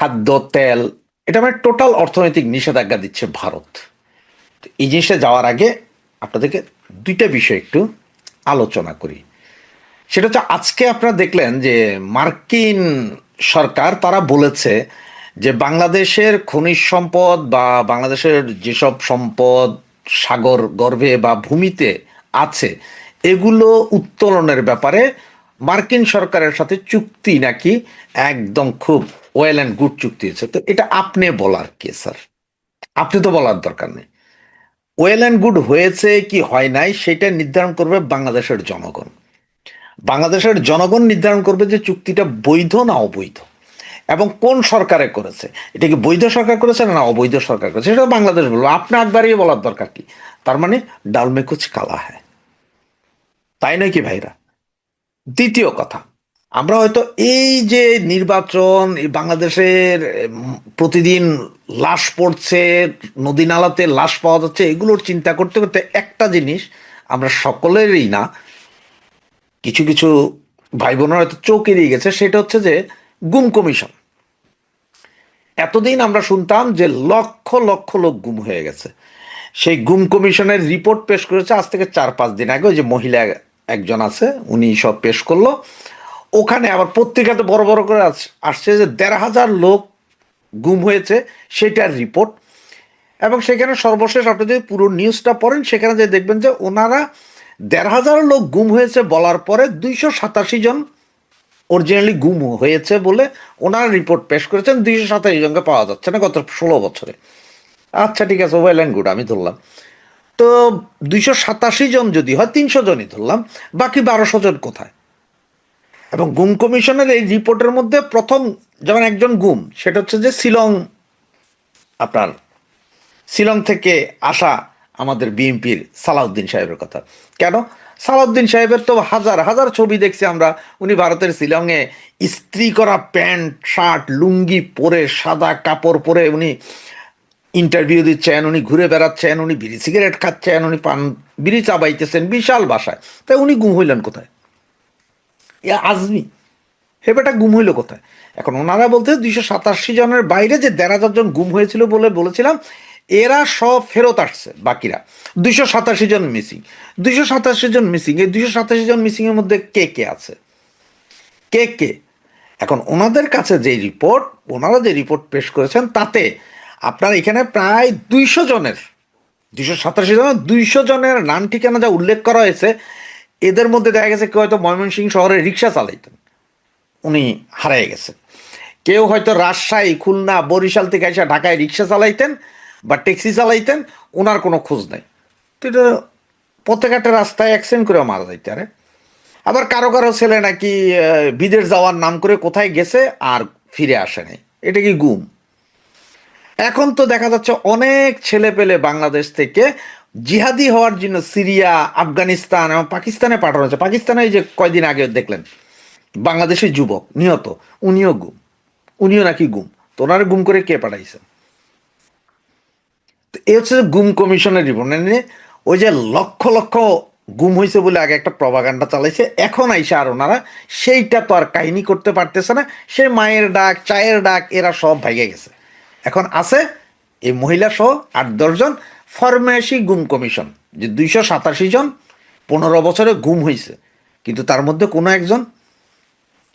খাদ্য, তেল, এটা মানে টোটাল অর্থনৈতিক নিষেধাজ্ঞা দিচ্ছে ভারত। এই জিনিসটা যাওয়ার আগে আপনাদেরকে দুইটা বিষয় একটু আলোচনা করি। সেটা হচ্ছে, আজকে আপনারা দেখলেন যে মার্কিন সরকার তারা বলেছে যে বাংলাদেশের খনিজ সম্পদ বা বাংলাদেশের যেসব সম্পদ সাগর গর্ভে বা ভূমিতে আছে এগুলো উত্তোলনের ব্যাপারে মার্কিন সরকারের সাথে চুক্তি নাকি একদম খুব ওয়েল অ্যান্ড গুড চুক্তি হয়েছে। তো এটা আপনি বলার কে স্যার? আপনি তো বলার দরকার নেই। ওয়েল অ্যান্ড গুড হয়েছে কি হয় নাই সেটা নির্ধারণ করবে বাংলাদেশের জনগণ। বাংলাদেশের জনগণ নির্ধারণ করবে যে চুক্তিটা বৈধ না অবৈধ, এবং কোন সরকারে করেছে। এটা কি বৈধ সরকার করেছে না অবৈধ সরকার করেছে, সেটা বাংলাদেশ বলবো। আপনি একবারই বলার দরকার কি? তার মানে ডাল মে কুছ কালা হ্যায়, তাই নয় কি ভাইরা? দ্বিতীয় কথা, আমরা হয়তো এই যে নির্বাচন, এই বাংলাদেশের প্রতিদিন লাশ পড়ছে, নদী নালাতে লাশ পাওয়া যাচ্ছে, এগুলোর চিন্তা করতে করতে একটা জিনিস আমরা সকলেরই না, কিছু কিছু ভাই বোনেরা হয়তো চোখ এড়িয়ে গেছে, সেটা হচ্ছে যে গুম কমিশন। এতদিন আমরা শুনতাম যে লক্ষ লক্ষ লোক গুম হয়ে গেছে। সেই গুম কমিশনের রিপোর্ট পেশ করেছে আজ থেকে 4-5 দিন আগে। ওই যে মহিলা একজন আছে, উনি সব পেশ করলো। ওখানে আবার পত্রিকাতে বড় বড় করে আসছে যে 1,500 লোক গুম হয়েছে, সেটার রিপোর্ট। এবং সেখানে সর্বশেষ আপনি যদি পুরো নিউজটা পড়েন, সেখানে যে দেখবেন যে ওনারা 1,500 লোক গুম হয়েছে বলার পরে 287 জন অরিজিনালি গুম হয়েছে বলে ওনারা রিপোর্ট পেশ করেছেন। 287 জনকে পাওয়া যাচ্ছে না গত 16 বছরে। আচ্ছা ঠিক আছে, ওয়েল অ্যান্ড গুড, আমি ধরলাম। তো 287 জন যদি হয়, 300 জনই ধরলাম, বাকি 1200 জন কোথায়? এবং গুম কমিশনের এই রিপোর্টের মধ্যে প্রথম যেমন একজন গুম, সেটা হচ্ছে যে আপনার শিলং থেকে আসা আমাদের বিএনপির সালাউদ্দিন সাহেবের কথা। কেন? সালাউদ্দিন সাহেবের তো হাজার হাজার ছবি দেখছি আমরা। উনি ভারতের শিলংয়ে ইস্ত্রি করা প্যান্ট শার্ট লুঙ্গি পরে, সাদা কাপড় পরে উনি ইন্টারভিউ দিচ্ছেন, উনি ঘুরে বেড়াচ্ছেন, উনি বিড়ি সিগারেট খাচ্ছেন, উনি পান বিড়ি চাবাইতেছেন বিশাল বাসায়। তাই উনি গুম হইলেন কোথায়? আজমি হেবেটা গুম হইল কোথায়? এখন ওনারা বলতে 287 জনের বাইরে যে 1,500 জন গুম হয়েছিল বলে বলেছিলাম, এরা সব ফেরত আসছে। বাকিরা 287 জন মিসিং। 287 জন মিসিং, এই 287 জন মিসিং এর মধ্যে কে কে আছে, কে কে? এখন ওনাদের কাছে যে রিপোর্ট, ওনারা যে রিপোর্ট পেশ করেছেন, তাতে আপনার এখানে প্রায় 200 জনের, 287 জনের 200 জনের নাম ঠিকানা যা উল্লেখ করা হয়েছে, এদের মধ্যে দেখা গেছে কেউ হয়তো ময়মনসিংহ শহরে রিক্সা চালাইতেন, উনি হারিয়ে গেছেন। কেউ হয়তো রাজশাহী, খুলনা, বরিশাল থেকে এসে ঢাকায় রিক্সা চালাইতেন বা ট্যাক্সি চালাইতেন, ওনার কোনো খোঁজ নেই। তো এটা পথেঘাটে রাস্তায় অ্যাক্সিডেন্ট করে মারা যাইতে পারে। আবার কারো কারো ছেলে নাকি বিদেশ যাওয়ার নাম করে কোথায় গেছে আর ফিরে আসে নাই, এটা কি গুম? এখন তো দেখা যাচ্ছে অনেক ছেলে পেলে বাংলাদেশ থেকে জিহাদি হওয়ার জন্য সিরিয়া, আফগানিস্তান এবং পাকিস্তানে পাঠানো হচ্ছে। পাকিস্তানে এই যে কয়দিন আগে দেখলেন বাংলাদেশের যুবক নিহত, উনিও গুম, উনিও নাকি গুম। তো ওনারা গুম করে কে পাঠাইছে? তো এই হচ্ছে গুম কমিশনের রিপোর্ট। মানে ওই যে লক্ষ লক্ষ গুম হয়েছে বলে আগে একটা প্রভাকাণ্ডা চালাইছে, এখন আইসা আর ওনারা সেইটা তো আর কাহিনী করতে পারতেছে না। সে মায়ের ডাক, চায়ের ডাক, এরা সব ভাইগে গেছে। এখন আছে এই মহিলা সহ 8-10 জন ফরমায়েশি গুম কমিশন, যে 287 জন 15 বছরে গুম হয়েছে, কিন্তু তার মধ্যে কোনো একজন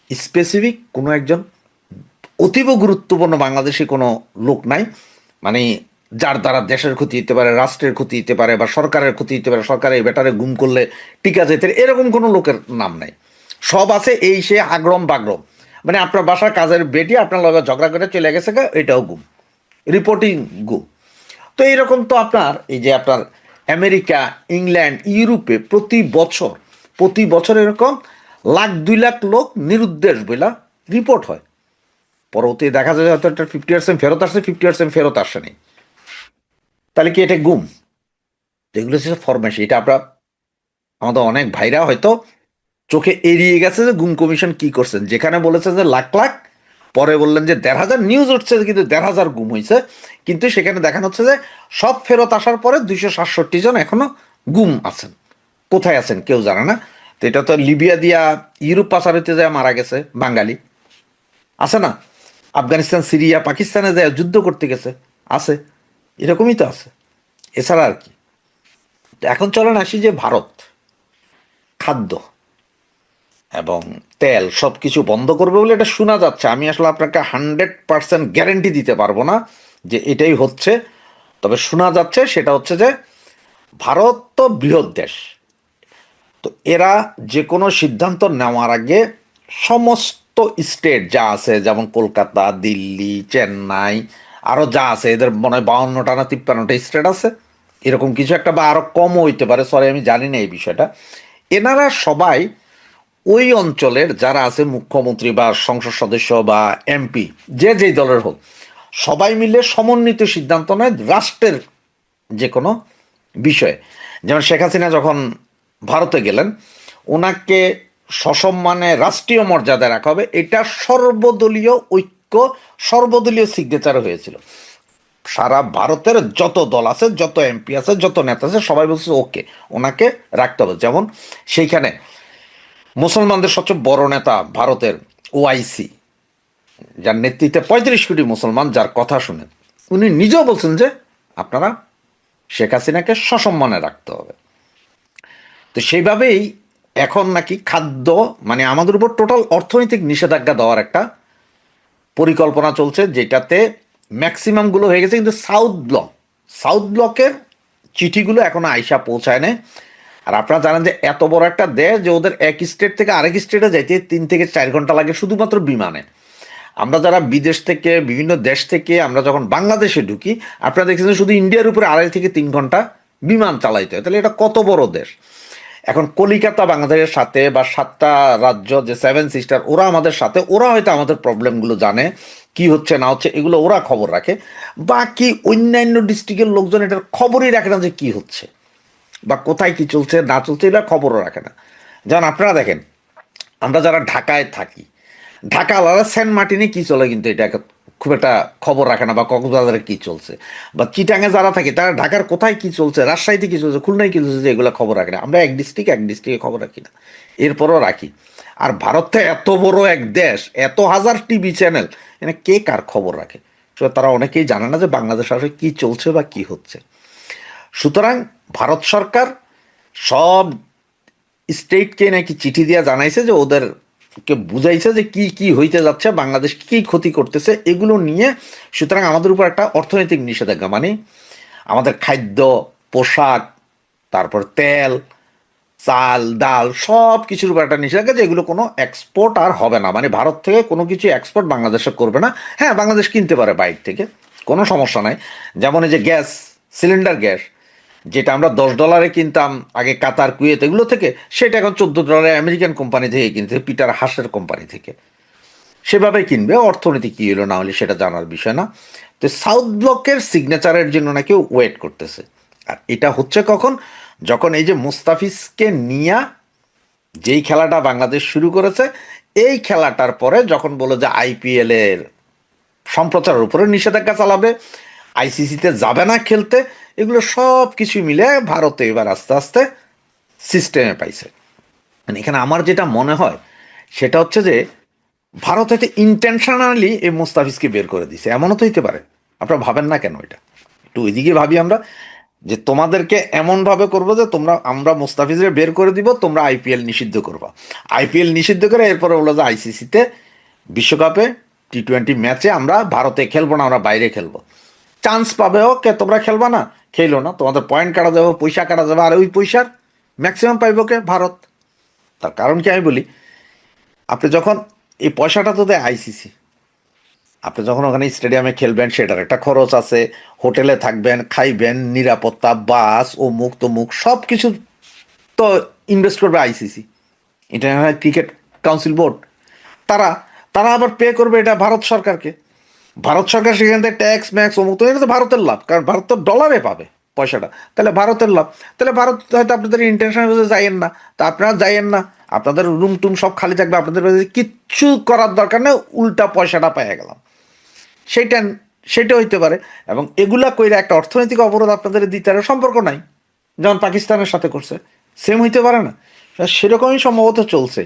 স্পেসিফিক, কোনো একজন অতীব গুরুত্বপূর্ণ বাংলাদেশি কোনো লোক নাই, মানে যার দ্বারা দেশের ক্ষতি হতে পারে, রাষ্ট্রের ক্ষতি হতে পারে, বা সরকারের ক্ষতি হতে পারে, সরকারের বেটারে গুম করলে টিকা যেতে, এরকম কোনো লোকের নাম নাই। সব আছে এই সে আগরম বাগরম, মানে আপনার বাসার কাজের বেটি আপনার লগে ঝগড়া করে চলে গেছে, এটাও গুম, রিপোর্টিং গুম। তো এইরকম তো আপনার এই যে আপনার আমেরিকা, ইংল্যান্ড, ইউরোপে প্রতি বছর এরকম 1,00,000-2,00,000 লোক নিরুদ্দেশ বইলা রিপোর্ট হয়। পরবর্তী দেখা যায় হয়তো একটা 50% ফেরত আসছে, 50% ফেরত আসেনি। তাহলে কি এটা গুম? যেগুলো হচ্ছে ফরমেশন, এটা আমরা আমাদের অনেক ভাইরা হয়তো চোখে এড়িয়ে গেছে যে গুম কমিশন কি করছেন। যেখানে বলেছে যে লাখ লাখ, পরে বললেন যে 1,500 নিউজ উঠছে কিন্তু 1,500 গুম হয়েছে, কিন্তু সেখানে দেখানো হচ্ছে যে সব ফেরত আসার পরে 267 জন এখনো গুম আছেন। কোথায় আছেন কেউ জানে না। তো এটা তো লিবিয়া দিয়া ইউরোপ পাচার হইতে যায় মারা গেছে বাঙালি, আছে না? আফগানিস্তান, সিরিয়া, পাকিস্তানে যায় যুদ্ধ করতে গেছে, আছে, এরকমই তো আছে, এছাড়া আর কি। এখন চলেন আসি যে ভারত খাদ্য এবং তেল সব কিছু বন্ধ করবে বলে এটা শোনা যাচ্ছে। আমি আসলে আপনাকে 100% গ্যারেন্টি দিতে পারবো না যে এটাই হচ্ছে, তবে শোনা যাচ্ছে সেটা হচ্ছে যে ভারত তো বৃহৎ দেশ, তো এরা যে কোনো সিদ্ধান্ত নেওয়ার আগে সমস্ত স্টেট যা আছে, যেমন কলকাতা, দিল্লি, চেন্নাই, আরও যা আছে, এদের মনে হয় 52টা না 53টা স্টেট আছে, এরকম কিছু একটা, বা আরও কমও হইতে পারে, সরি আমি জানি না এই বিষয়টা। এনারা সবাই ওই অঞ্চলের যারা আছে মুখ্যমন্ত্রী বা সংসদ সদস্য বা এমপি, যে যেই দলের হোক, সবাই মিলে সমন্বিত সিদ্ধান্ত নেয় রাষ্ট্রের যে কোনো বিষয়ে। যেমন শেখ হাসিনা যখন ভারতে গেলেন, ওনাকে সসম্মানে রাষ্ট্রীয় মর্যাদা রাখা হবে, এটা সর্বদলীয় ঐক্য, সর্বদলীয় সিগনেচার হয়েছিল। সারা ভারতের যত দল আছে, যত এমপি আছে, যত নেতা আছে, সবাই বলছে ওকে, ওনাকে রাখতে হবে। যেমন সেইখানে মুসলমানদের সবচেয়ে বড় নেতা ভারতের ওআইসি, যার নেতৃত্বে 35 কোটি মুসলমান, যার কথা শুনেন, উনি নিজেও বলছেন যে আপনারা শেখ হাসিনাকে সসম্মানে রাখতে হবে। তো সেইভাবেই এখন নাকি খাদ্য, মানে আমাদের উপর টোটাল অর্থনৈতিক নিষেধাজ্ঞা দেওয়ার একটা পরিকল্পনা চলছে, যেটাতে ম্যাক্সিমামগুলো হয়ে গেছে, কিন্তু সাউথ ব্লকের চিঠিগুলো এখনো আইসা পৌঁছায় না। আর আপনারা জানেন যে এত বড় একটা দেশ, যে ওদের এক স্টেট থেকে আরেক স্টেটে যাইতে 3 থেকে 4 ঘন্টা লাগে শুধুমাত্র বিমানে। আমরা যারা বিদেশ থেকে, বিভিন্ন দেশ থেকে আমরা যখন বাংলাদেশে ঢুকি, আপনারা দেখছেন শুধু ইন্ডিয়ার উপরে 2.5 থেকে 3 ঘন্টা বিমান চালাইতে হয়, তাহলে এটা কত বড় দেশ। এখন কলিকাতা বাংলাদেশের সাথে, বা 7টা রাজ্য যে 7 সিস্টার, ওরা আমাদের সাথে, ওরা হয়তো আমাদের প্রবলেমগুলো জানে, কি হচ্ছে না হচ্ছে এগুলো ওরা খবর রাখে। বাকি অন্যান্য ডিস্ট্রিক্টের লোকজন এটার খবরই রাখে না যে কি হচ্ছে বা কোথায় কি চলছে না চলছে, এটা খবরও রাখে না। যেমন আপনারা দেখেন, আমরা যারা ঢাকায় থাকি, ঢাকা আলাদা, সেন্ট মার্টিনে কি চলে কিন্তু এটা খুব একটা খবর রাখে না, বা কক্সবাজারে কি চলছে, বা চিটাঙে যারা থাকে তারা ঢাকার কোথায় কি চলছে, রাজশাহীতে কি চলছে, খুলনায় কি চলছে, এগুলো খবর রাখে না। আমরা এক ডিস্ট্রিক্টে খবর রাখি না, এরপরও রাখি। আর ভারত তো এত বড় এক দেশ, এত হাজার টিভি চ্যানেল, এখানে কে কার খবর রাখে? তারা অনেকেই জানে না যে বাংলাদেশ আসলে কি চলছে বা কি হচ্ছে। সুতরাং ভারত সরকার সব স্টেটকে নাকি চিঠি দিয়া জানাইছে যে ওদেরকে বুঝাইছে যে কি কি হইতে যাচ্ছে, বাংলাদেশ কি ক্ষতি করতেছে এগুলো নিয়ে। সুতরাং আমাদের উপর একটা অর্থনৈতিক নিষেধাজ্ঞা, মানে আমাদের খাদ্য, পোশাক, তারপর তেল, চাল, ডাল, সব কিছুর উপর একটা নিষেধাজ্ঞা, যে এগুলো কোনো এক্সপোর্ট আর হবে না, মানে ভারত থেকে কোনো কিছু এক্সপোর্ট বাংলাদেশে করবে না। হ্যাঁ, বাংলাদেশ কিনতে পারে বাইরে থেকে, কোনো সমস্যা নাই। যেমন এই যে গ্যাস, সিলিন্ডার গ্যাস, যেটা আমরা $10 কিনতাম আগে কাতার, কুয়েত এগুলো থেকে, সেটা এখন $14 আমেরিকান কোম্পানি থেকে কিনতে, পিটার হাসের কোম্পানি থেকে। সেভাবে কিনবে, অর্থনীতি কী হলো না হলে সেটা জানার বিষয় না। তো সাউথ ব্লকের সিগনেচারের জন্য নাকি ওয়েট করতেছে। আর এটা হচ্ছে কখন? যখন এই যে মুস্তাফিজকে নিয়ে যেই খেলাটা বাংলাদেশ শুরু করেছে, এই খেলাটার পরে যখন বলে যে আইপিএল এর সম্প্রচারের উপরে নিষেধাজ্ঞা চালাবে, আইসিসিতে যাবে না খেলতে, এগুলো সব কিছু মিলে ভারতে এবার আস্তে আস্তে সিস্টেমে পাইছে। মানে এখানে আমার যেটা মনে হয় সেটা হচ্ছে যে ভারত হয়তো ইন্টেনশনালি এই মুস্তাফিজকে বের করে দিছে, এমনও তো হইতে পারে। আপনারা ভাবেন না কেন এটা? একটু ওইদিকে ভাবি আমরা, যে তোমাদেরকে এমনভাবে করবো যে আমরা মুস্তাফিজের বের করে দিব, তোমরা আইপিএল নিষিদ্ধ করবা। আইপিএল নিষিদ্ধ করে এরপরে বলো যে আইসিসিতে বিশ্বকাপে টি-20 ম্যাচে আমরা ভারতে খেলবো না, আমরা বাইরে খেলবো। চান্স পাবে, ওকে তোমরা খেলবা না, খেলো না, তোমাদের পয়েন্ট কাটা যাবে, পয়সা কাটা যাবে, আর ওই পয়সার ম্যাক্সিমাম পাইব কে? ভারত। তার কারণ কি আমি বলি, আপনি যখন এই পয়সাটা তো দেয় আইসিসি, আপনি যখন ওখানে স্টেডিয়ামে খেলবেন সেটার একটা খরচ আছে, হোটেলে থাকবেন, খাইবেন, নিরাপত্তা, বাস, অমুক তমুক সব কিছু তো ইনভেস্ট করবে ICC, international cricket council board. তারা তারা আবার পে করবে এটা ভারত সরকারকে। ভারত সরকার সেখান থেকে ট্যাক্স ম্যাক্স অমুক, তো এটা তো ভারতের লাভ, কারণ ভারত তো ডলারে পাবে পয়সাটা, তাহলে ভারতের লাভ। তাহলে ভারত হয়তো আপনাদের ইন্টেনশন হচ্ছে যাইয়েন না, তা আপনারা যাইয়েন না, আপনাদের রুম টুম সব খালি থাকবে, আপনাদের কিচ্ছু করার দরকার নেই, উল্টা পয়সাটা পেয়ে গেলাম, সেইটা সেটা হইতে পারে। এবং এগুলা কইরা একটা অর্থনৈতিক অবরোধ আপনাদের দিতে আর সম্পর্ক নাই, যেমন পাকিস্তানের সাথে করছে, সেম হইতে পারে না? সেরকমই সম্ভবত চলছে।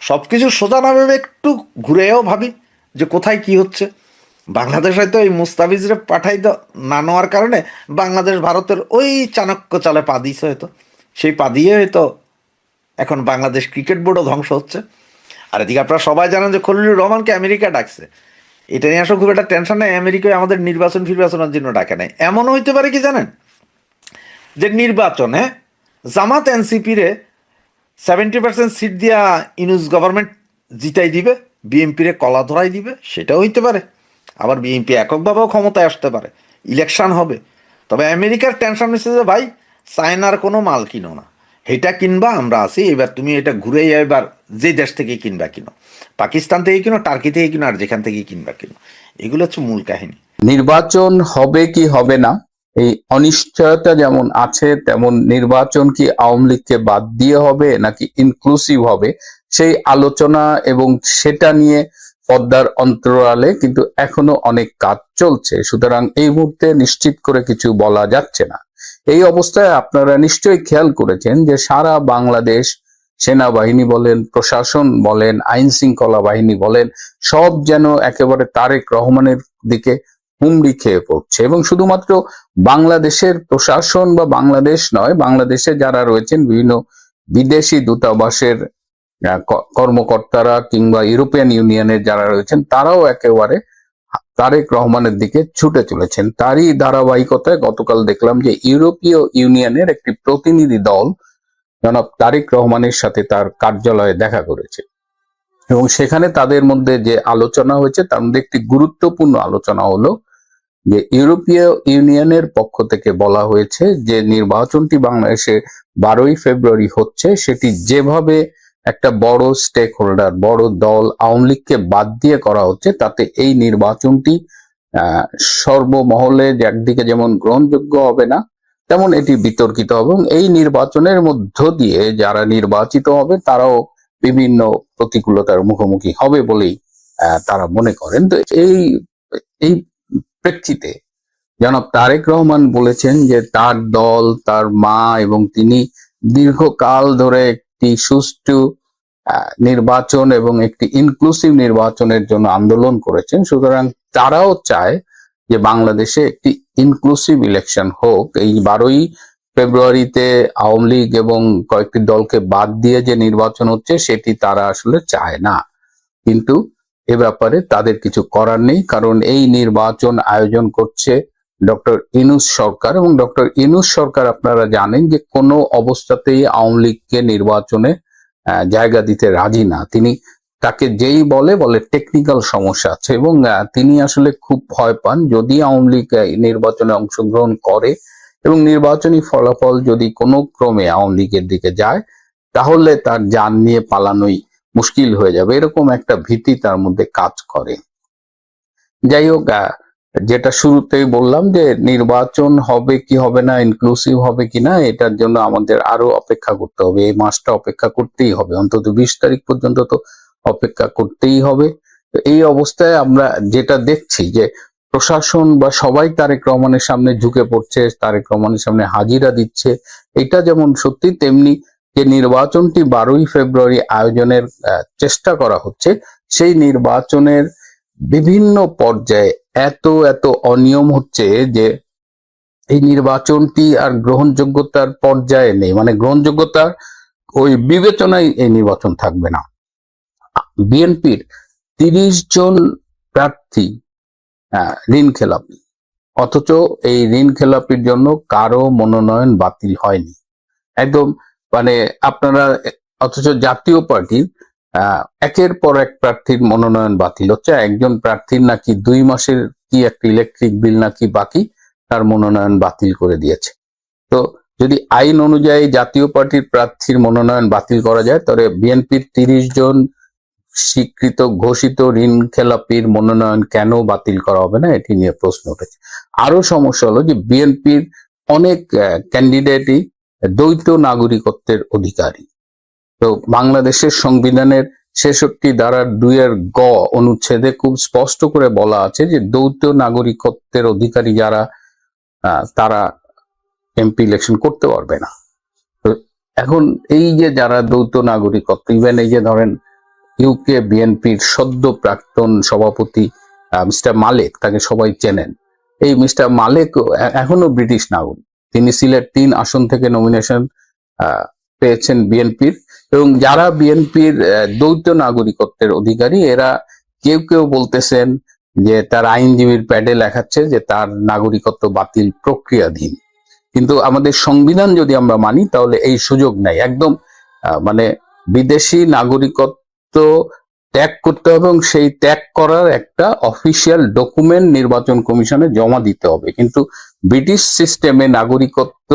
সব কিছু সোজা না ভেবে একটু ঘুরেও ভাবি, যে কোথায় কি হচ্ছে। বাংলাদেশ হয়তো এই মুস্তাফিজরে পাঠাই না নেওয়ার কারণে বাংলাদেশ ভারতের ওই চাণক্য চালে পা দিয়েছে হয়তো, সেই পা দিয়ে হয়তো এখন বাংলাদেশ ক্রিকেট বোর্ডও ধ্বংস হচ্ছে। আর এদিকে আপনারা সবাই জানেন যে খলিলুর রহমানকে আমেরিকা ডাকছে, এটা নিয়ে আসলে খুব একটা টেনশন নেই, আমেরিকায় আমাদের নির্বাচন ফির্বাচনের জন্য ডাকে নাই। এমনও হইতে পারে কি জানেন, যে নির্বাচনে জামাত এনসিপিরে 70% সিট দিয়া ইউনুস গভর্নমেন্ট জিতাই দিবে, বিএনপিরে কলা ধরাই দিবে, সেটাও হইতে পারে। আবার বিএনপি এককভাবেও ক্ষমতায় আসতে পারে, ইলেকশন হবে। তবে আমেরিকার টেনশন হচ্ছে যে ভাই চায়নার কোনো মাল কিনো না, এটা কিনবা আমরা আছি, এবার তুমি এটা ঘুরে এবার যে দেশ থেকে কিনবা কিনো, পাকিস্তান থেকে কিনো, টার্কি থেকে কিনো, আর যেখান থেকে কিনবা কিনো। এগুলো হচ্ছে মূল কাহিনী। নির্বাচন হবে কি হবে না এই অনিশ্চয়তা যেমন আছে, তেমন নির্বাচন কি আওয়ামী লীগকে বাদ দিয়ে হবে নাকি ইনক্লুসিভ হবে, সেই আলোচনা এবং সেটা নিয়ে পদ্মার অন্তরালে কিন্তু এখনো অনেক কাজ চলছে। সুতরাং এই মুহূর্তে নিশ্চিত করে কিছু বলা যাচ্ছে না। এই অবস্থায় আপনারা নিশ্চয়ই খেয়াল করেছেন যে সারা বাংলাদেশ, সেনাবাহিনী বলেন, প্রশাসন বলেন, আইন শৃঙ্খলা বাহিনী বলেন, সব যেন একেবারে তারেক রহমানের দিকে হুমড়ি খেয়ে পড়ছে। এবং শুধুমাত্র বাংলাদেশের প্রশাসন বা বাংলাদেশ নয়, বাংলাদেশে যারা রয়েছেন বিভিন্ন বিদেশি দূতাবাসের কর্মকর্তারা কিংবা ইউরোপিয়ান ইউনিয়নের যারা রয়েছেন, তারাও একেবারে তারেক রহমানের দিকে ছুটে চলেছেন। তারই ধারাবাহিকতায় গতকাল দেখলাম যে ইউরোপীয় ইউনিয়নের একটি প্রতিনিধি দল জনাব তারেক রহমানের সাথে তার কার্যালয়ে দেখা করেছে, এবং সেখানে তাদের মধ্যে যে আলোচনা হয়েছে তার মধ্যে একটি গুরুত্বপূর্ণ আলোচনা হলো যে ইউরোপীয় ইউনিয়নের পক্ষ থেকে বলা হয়েছে যে নির্বাচনটি বাংলাদেশে 12ই ফেব্রুয়ারি হচ্ছে, সেটি যেভাবে একটা বড় স্টেক হোল্ডার, বড় দল আওয়ামী লীগকে বাদ দিয়ে করা হচ্ছে, তাতে এই নির্বাচনটি সর্বমহলে একদিকে যেমন গ্রহণযোগ্য হবে না, তেমন এটি বিতর্কিত হবে, এবং এই নির্বাচনের মধ্য দিয়ে যারা নির্বাচিত হবে তারাও বিভিন্ন প্রতিকূলতার মুখোমুখি হবে বলেই তারা মনে করেন। তো এই এই প্রেক্ষিতে জনাব তারেক রহমান বলেছেন যে তার দল, তার মা এবং তিনি দীর্ঘকাল ধরে একটি সুষ্ঠু নির্বাচন এবং একটি ইনক্লুসিভ নির্বাচনের জন্য আন্দোলন করেছেন। সুতরাং তারাও চায় যে বাংলাদেশে একটি ইনক্লুসিভ ইলেকশন হোক। এই 12ই ফেব্রুয়ারিতে আওয়ামী লীগ এবং কয়েকটি দলকে বাদ দিয়ে যে নির্বাচন হচ্ছে সেটি তারা আসলে চায় না, কিন্তু এ ব্যাপারে তাদের কিছু করার নেই, কারণ এই নির্বাচন আয়োজন করছে ডক্টর ইউনূস সরকার, এবং ডক্টর ইউনূস সরকার আপনারা জানেন যে কোনো অবস্থাতেই আওয়ামী লীগকে নির্বাচনে জায়গা দিতে রাজি না। তিনি তাকে যেই বলে টেকনিক্যাল সমস্যা আছে, এবং তিনি আসলে খুব ভয় পান যদি আওয়ামী লীগ নির্বাচনে অংশগ্রহণ করে এবং নির্বাচনী ফলাফল যদি কোনো ক্রমে আওয়ামী লীগের দিকে যায়, তাহলে তার জান নিয়ে পালানোই মুশকিল হয়ে যাবে, এরকম একটা ভীতি তার মধ্যে কাজ করে। যাই হোক, যেটা শুরুতেই বললাম যে নির্বাচন হবে কি হবে না, ইনক্লুসিভ হবে কিনা, এটার জন্য আমাদের আরো অপেক্ষা করতে হবে, এই মাসটা অপেক্ষা করতেই হবে, অন্তত 20 তারিখ পর্যন্ত তো অপেক্ষা করতেই হবে। তো এই অবস্থায় আমরা যেটা দেখছি যে প্রশাসন বা সবাই তারেক রহমানের সামনে ঝুঁকে পড়ছে, তারেক রহমানের সামনে হাজিরা দিচ্ছে, এটা যেমন সত্যি, তেমনি যে নির্বাচনটি 12ই ফেব্রুয়ারি আয়োজনের চেষ্টা করা হচ্ছে, সেই নির্বাচনের বিভিন্ন পর্যায়ে এত এত অনিয়ম হচ্ছে যে এই নির্বাচনটি আর গ্রহণযোগ্যতার পর্যায়ে নেই, মানে গ্রহণযোগ্যতার ওই বিবেচনায় এই নির্বাচন থাকবে না। বিএনপির 30 জন প্রার্থী ঋণ খেলাপি, অথচ এই ঋণ খেলাপির জন্য কারো মনোনয়ন বাতিল হয়নি একদম, মানে আপনারা, অথচ জাতীয় পার্টির একের পর এক প্রার্থীর মনোনয়ন বাতিল হচ্ছে। একজন প্রার্থীর নাকি 2 মাসের কি একটা ইলেকট্রিক বিল নাকি বাকি, তার মনোনয়ন বাতিল করে দিয়েছে। তো যদি আইন অনুযায়ী জাতীয় পার্টির প্রার্থীর মনোনয়ন বাতিল করা যায়, তাহলে বিএনপির 30 জন স্বীকৃত ঘোষিত ঋণ খেলাপির মনোনয়ন কেন বাতিল করা হবে না, এটি নিয়ে প্রশ্ন উঠেছে। আরো সমস্যা হলো যে বিএনপির অনেক ক্যান্ডিডেটই দ্বৈত নাগরিকত্বের অধিকারী। তো বাংলাদেশের সংবিধানের 66 ধারার 2 গ অনুচ্ছেদে খুব স্পষ্ট করে বলা আছে যে দ্বৈত নাগরিকত্বের অধিকারী যারা, তারা এমপি ইলেকশন করতে পারবে না। তো এখন এই যে যারা দ্বৈত নাগরিকত্ব, ইভেন এই যে ধরেন ইউকে বিএনপির সদ্য প্রাক্তন সভাপতি মিস্টার মালেক, তাকে সবাই চেনেন। এই মিস্টার মালেক এখনো ব্রিটিশ নাগরিক। তিনি সিলেট 3 আসন থেকে নমিনেশন পেয়েছেন বিএনপির, এবং যারা বিএনপির দ্বৈত নাগরিকত্বের অধিকারী, এরা কেউ কেউ বলতেছেন যে তার আইনজীবীর প্যাডে লেখাচ্ছে যে তার নাগরিকত্ব বাতিল প্রক্রিয়াধীন। কিন্তু আমাদের সংবিধান যদি আমরা মানি তাহলে এই সুযোগ নাই। একদম মানে বিদেশি নাগরিকত্ব ত্যাগ করতে হবে এবং সেই ত্যাগ করার একটা অফিসিয়াল ডকুমেন্ট নির্বাচন কমিশনে জমা দিতে হবে। কিন্তু ব্রিটিশ সিস্টেমে নাগরিকত্ব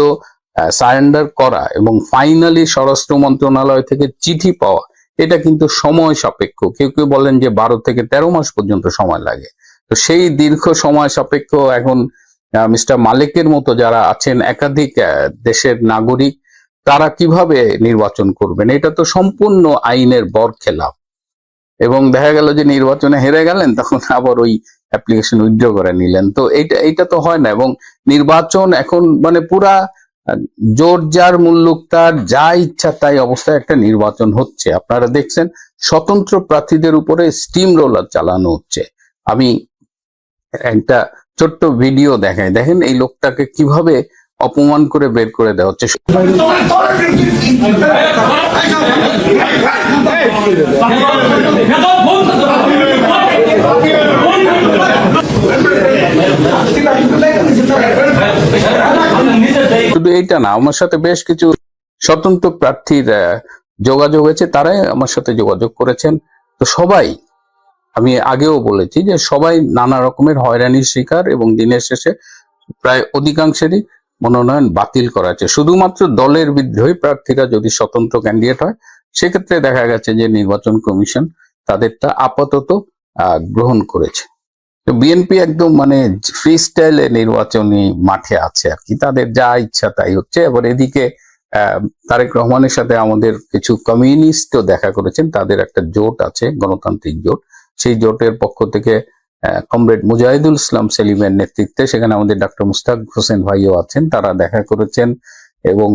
সারেন্ডার করা এবং ফাইনালি স্বরাষ্ট্র মন্ত্রণালয় থেকে চিঠি পাওয়া, এটা কিন্তু সময় সাপেক্ষ। কেউ কেউ বলেন যে 12 থেকে 13 মাস পর্যন্ত সময় লাগে। তো সেই দীর্ঘ সময় সাপেক্ষ এখন মিস্টার মালিকের মতো যারা আছেন একাধিক দেশের নাগরিক, তারা কিভাবে নির্বাচন করবেন? এটা তো সম্পূর্ণ আইনের বরখেলাপ। এবং দেখা গেল যে নির্বাচনে হেরে গেলেন, তখন আবার ওই অ্যাপ্লিকেশন উইথড্র করে নিলেন। তো এইটা তো হয় না। এবং নির্বাচন এখন মানে পুরা জোর যার মুল্লুক তার, যা ইচ্ছা তাই অবস্থায় একটা নির্বাচন হচ্ছে। আপনারা দেখছেন স্বতন্ত্র প্রার্থীদের উপরে স্টিম রোলার চালানো হচ্ছে। আমি একটা ছোট্ট ভিডিও দেখাই, দেখেন এই লোকটাকে কিভাবে অপমান করে বের করে দেওয়া হচ্ছে। শুধু এইটা না, আমার সাথে বেশ কিছু স্বতন্ত্র প্রার্থীর যোগাযোগ হয়েছে, তারাই আমার সাথে যোগাযোগ করেছেন। তো সবাই, আমি আগেও বলেছি যে সবাই নানা রকমের হয়রানির শিকার, এবং দিনের শেষে প্রায় অধিকাংশেরই মনোনয়ন বাতিল করা হয়েছে। শুধুমাত্র দলের বিদ্রোহী প্রার্থীরা যদি স্বতন্ত্র ক্যান্ডিডেট হয়, সেক্ষেত্রে দেখা গেছে যে নির্বাচন কমিশন তাদেরটা আপাতত গ্রহণ করেছে। তো বিএনপি একদম মানে ফ্রি স্টাইলে নির্বাচনী মাঠে আছে আর কি, তাদের যা ইচ্ছা তাই হচ্ছে। এবার এদিকে তারেক রহমানের সাথে আমাদের কিছু কমিউনিস্টও দেখা করেছেন। তাদের একটা জোট আছে, গণতান্ত্রিক জোট। সেই জোটের পক্ষ থেকে কমরেড মুজাহিদুল ইসলাম সেলিমের নেতৃত্বে সেখানে আমাদের ডক্টর মুস্তাক হোসেন ভাইও আছেন, তারা দেখা করেছেন। এবং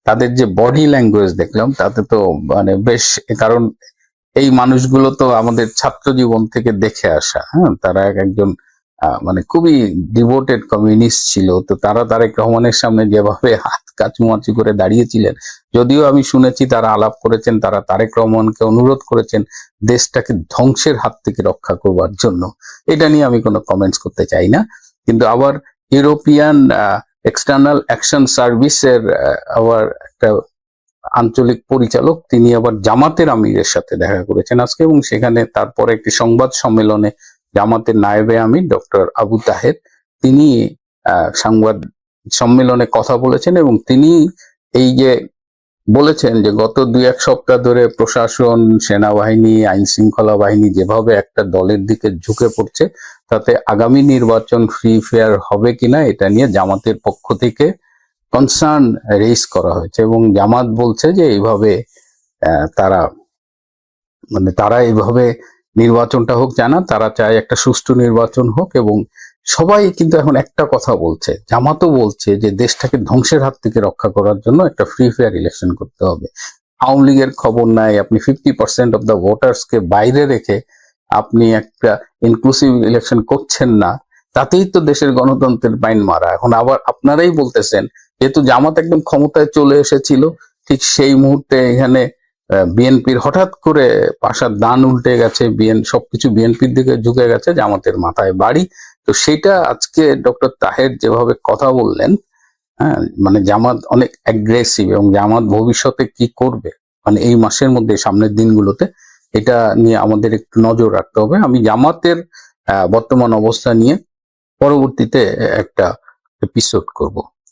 তাদের যে বডি ল্যাঙ্গুয়েজ দেখলাম তাতে তো মানে বেশ, কারণ এই মানুষগুলো তো আমাদের ছাত্র জীবন থেকে দেখে আসা, হ্যাঁ, তারা একজন মানে খুবই ডিভোটেড কমিউনিস্ট ছিল। তো তারা তারেক রহমানের সামনে যেভাবে হাত কাচুমাচু করে দাঁড়িয়েছিলেন, যদিও আমি শুনেছি তারা আলাপ করেছেন, তারা তারেক রহমানকে অনুরোধ করেছেন দেশটাকে ধ্বংসের হাত থেকে রক্ষা করবার জন্য। এটা নিয়ে আমি কোনো কমেন্টস করতে চাই না। কিন্তু আবার ইউরোপিয়ান এক্সটার্নাল অ্যাকশন সার্ভিসের আবার একটা আঞ্চলিক পরিচালক, তিনি আবার জামাতের আমিরের সাথে দেখা করেছেন আজকে, এবং সেখানে তারপরে একটি সংবাদ সম্মেলনে জামাতের নায়েবে আমির ডক্টর আবু তাহের, তিনি সংবাদ সম্মেলনে কথা বলেছেন। এবং তিনি এই যে বলেছেন যে গত 2-1 সপ্তাহ ধরে প্রশাসন, সেনাবাহিনী, আইন শৃঙ্খলা বাহিনী যেভাবে একটা দলের দিকে ঝুঁকে পড়ছে, তাতে আগামী নির্বাচন ফ্রি ফেয়ার হবে কিনা এটা নিয়ে জামাতের পক্ষ থেকে কনসার্ন রেইজ করা হয়েছে। এবং জামাত বলছে যে এইভাবে তারা এইভাবে নির্বাচনটা হোক জানা, তারা চায় একটা সুষ্ঠু নির্বাচন হোক। এবং সবাই কিন্তু এখন একটা কথা বলছে, জামাতও বলছে যে দেশটাকে ধ্বংসের হাত থেকে রক্ষা করার জন্য একটা ফ্রি ফেয়ার ইলেকশন করতে হবে। আওয়ামী লীগের খবর নাই, আপনি 50% অফ দ্য ভোটার্সকে বাইরে রেখে আপনি একটা ইনক্লুসিভ ইলেকশন করছেন না, তাতেই তো দেশের গণতন্ত্রের বাইন মারা। এখন আবার আপনারাই বলতেছেন যেহেতু জামাত একদম ক্ষমতায় চলে এসেছিল, ঠিক সেই মুহূর্তে এখানে বিএনপির হঠাৎ করে পাশার দান উল্টে গেছে, সবকিছু বিএনপির দিকে ঝুঁকে গেছে, জামাতের মাথায় বাড়ি। তো সেটা আজকে ডক্টর তাহের যেভাবে কথা বললেন, হ্যাঁ, মানে জামাত অনেক অ্যাগ্রেসিভ, এবং জামাত ভবিষ্যতে কি করবে মানে এই মাসের মধ্যে, সামনের দিনগুলোতে, এটা নিয়ে আমাদের একটু নজর রাখতে হবে। আমি জামাতের বর্তমান অবস্থা নিয়ে পরবর্তীতে একটা এপিসোড করব।